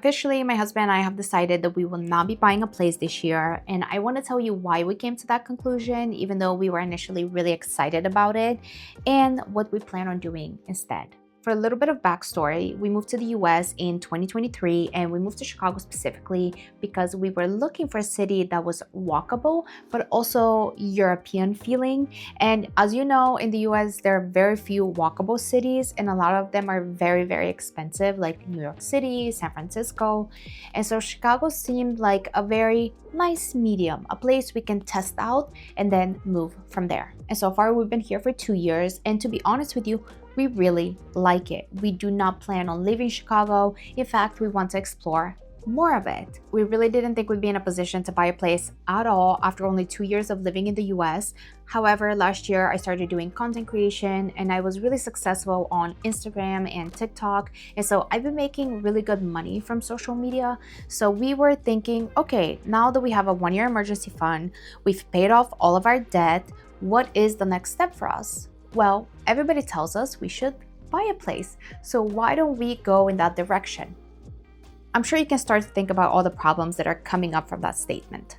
Officially, my husband and I have decided that we will not be buying a place this year, and I want to tell you why we came to that conclusion, even though we were initially really excited about it, and what we plan on doing instead. For a little bit of backstory, we moved to the US in 2023 and we moved to Chicago specifically because we were looking for a city that was walkable but also European feeling. And as you know, in the US, there are very few walkable cities and a lot of them are very, very expensive, like New York City, San Francisco. And so Chicago seemed like a very nice medium, a place we can test out and then move from there. And so far, we've been here for 2 years. And to be honest with you, we really like it. We do not plan on leaving Chicago. In fact, we want to explore more of it. We really didn't think we'd be in a position to buy a place at all after only 2 years of living in the US. However, last year I started doing content creation and I was really successful on Instagram and TikTok. And so I've been making really good money from social media. So we were thinking, okay, now that we have a 1-year emergency fund, we've paid off all of our debt, what is the next step for us? Well, everybody tells us we should buy a place, so why don't we go in that direction? I'm sure you can start to think about all the problems that are coming up from that statement.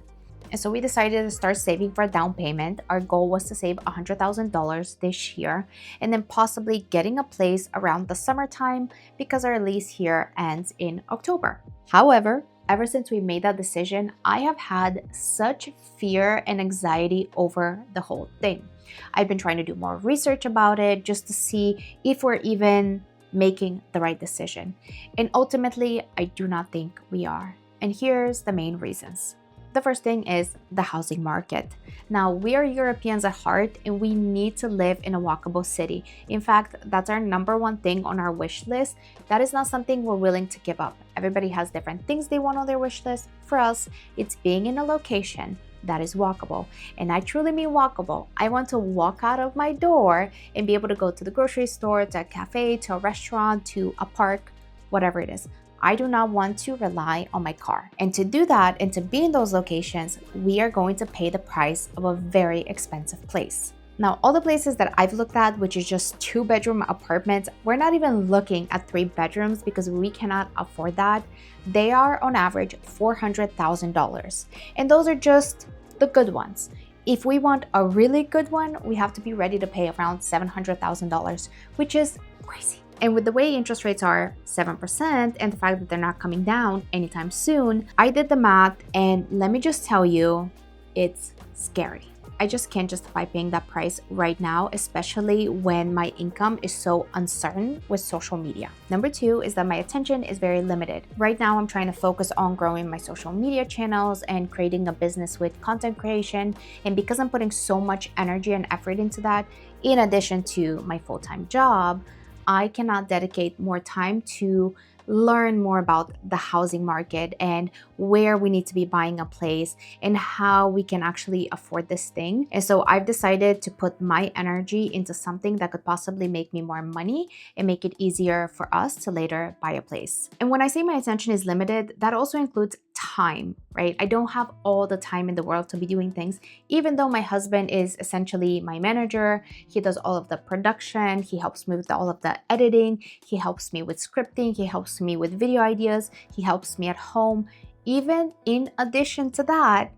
And so we decided to start saving for a down payment. Our goal was to save $100,000 this year and then possibly getting a place around the summertime because our lease here ends in October. However, ever since we made that decision, I have had such fear and anxiety over the whole thing. I've been trying to do more research about it just to see if we're even making the right decision. And ultimately, I do not think we are. And here's the main reasons. The first thing is the housing market. Now, we are Europeans at heart and we need to live in a walkable city. In fact, that's our number one thing on our wish list. That is not something we're willing to give up. Everybody has different things they want on their wish list. For us, it's being in a location that is walkable. And I truly mean walkable. I want to walk out of my door and be able to go to the grocery store, to a cafe, to a restaurant, to a park, whatever it is. I do not want to rely on my car. And to do that and to be in those locations, we are going to pay the price of a very expensive place. Now, all the places that I've looked at, which is just 2-bedroom apartments, we're not even looking at 3 bedrooms because we cannot afford that. They are on average $400,000. And those are just the good ones. If we want a really good one, we have to be ready to pay around $700,000, which is crazy. And with the way interest rates are 7% and the fact that they're not coming down anytime soon, I did the math and let me just tell you, it's scary. I just can't justify paying that price right now, especially when my income is so uncertain with social media. Number 2 is that my attention is very limited. Right now, I'm trying to focus on growing my social media channels and creating a business with content creation. And because I'm putting so much energy and effort into that, in addition to my full-time job, I cannot dedicate more time to learn more about the housing market and where we need to be buying a place and how we can actually afford this thing. And so I've decided to put my energy into something that could possibly make me more money and make it easier for us to later buy a place. And when I say my attention is limited, that also includes time, right? I don't have all the time in the world to be doing things, even though my husband is essentially my manager. He does all of the production, he helps me with all of the editing, he helps me with scripting, he helps me with video ideas, he helps me at home. Even in addition to that,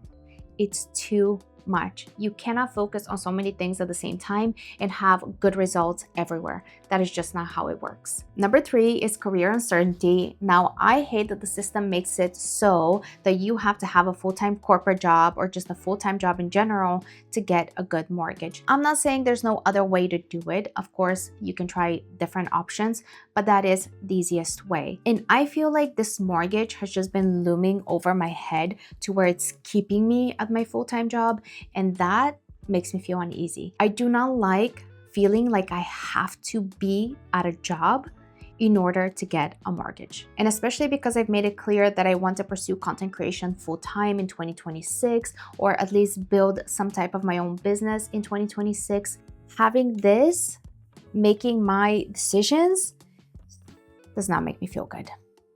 it's too much. You cannot focus on so many things at the same time and have good results everywhere. That is just not how it works. Number 3 is career uncertainty. Now, I hate that the system makes it so that you have to have a full-time corporate job or just a full-time job in general to get a good mortgage. I'm not saying there's no other way to do it. Of course, you can try different options, but that is the easiest way. And I feel like this mortgage has just been looming over my head to where it's keeping me at my full-time job, and that makes me feel uneasy. I do not like feeling like I have to be at a job in order to get a mortgage. And especially because I've made it clear that I want to pursue content creation full-time in 2026, or at least build some type of my own business in 2026. Having this making my decisions does not make me feel good.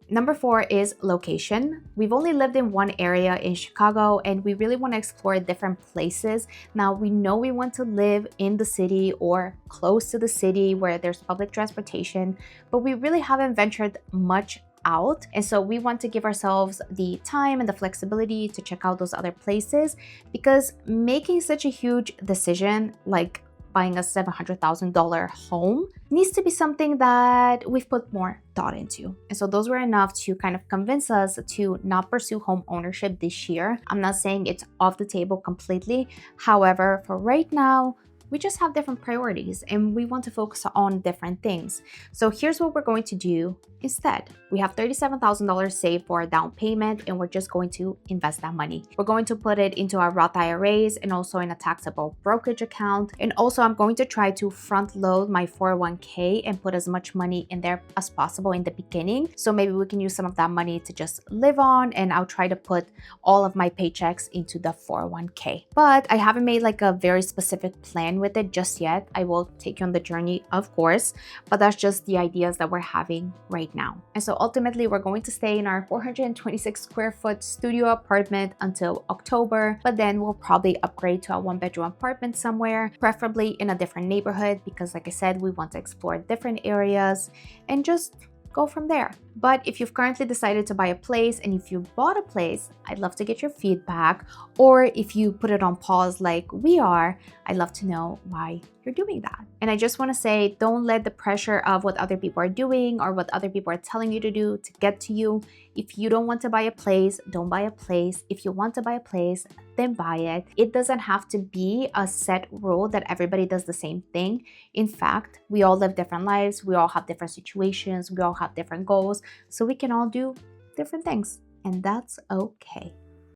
Number 4 is location. We've only lived in one area in Chicago and we really want to explore different places. Now, we know we want to live in the city or close to the city where there's public transportation, but we really haven't ventured much out. And so we want to give ourselves the time and the flexibility to check out those other places, because making such a huge decision like buying a $700,000 home needs to be something that we've put more thought into. And so those were enough to kind of convince us to not pursue home ownership this year. I'm not saying it's off the table completely. However, for right now, we just have different priorities and we want to focus on different things. So here's what we're going to do instead. We have $37,000 saved for a down payment, and we're just going to invest that money. We're going to put it into our Roth IRAs and also in a taxable brokerage account. And also I'm going to try to front load my 401k and put as much money in there as possible in the beginning. So maybe we can use some of that money to just live on, and I'll try to put all of my paychecks into the 401k. But I haven't made like a very specific plan with it just yet. I will take you on the journey, of course, but that's just the ideas that we're having right now. And so ultimately we're going to stay in our 426 square foot studio apartment until October, but then we'll probably upgrade to a 1-bedroom apartment somewhere, preferably in a different neighborhood, because like I said, we want to explore different areas and just go from there. But if you've currently decided to buy a place, and if you bought a place, I'd love to get your feedback. Or if you put it on pause like we are, I'd love to know why you're doing that. And I just want to say, don't let the pressure of what other people are doing or what other people are telling you to do to get to you. If you don't want to buy a place, don't buy a place. If you want to buy a place, then buy it. It doesn't have to be a set rule that everybody does the same thing. In fact, we all live different lives. We all have different situations. We all have different goals. So we can all do different things, and that's okay.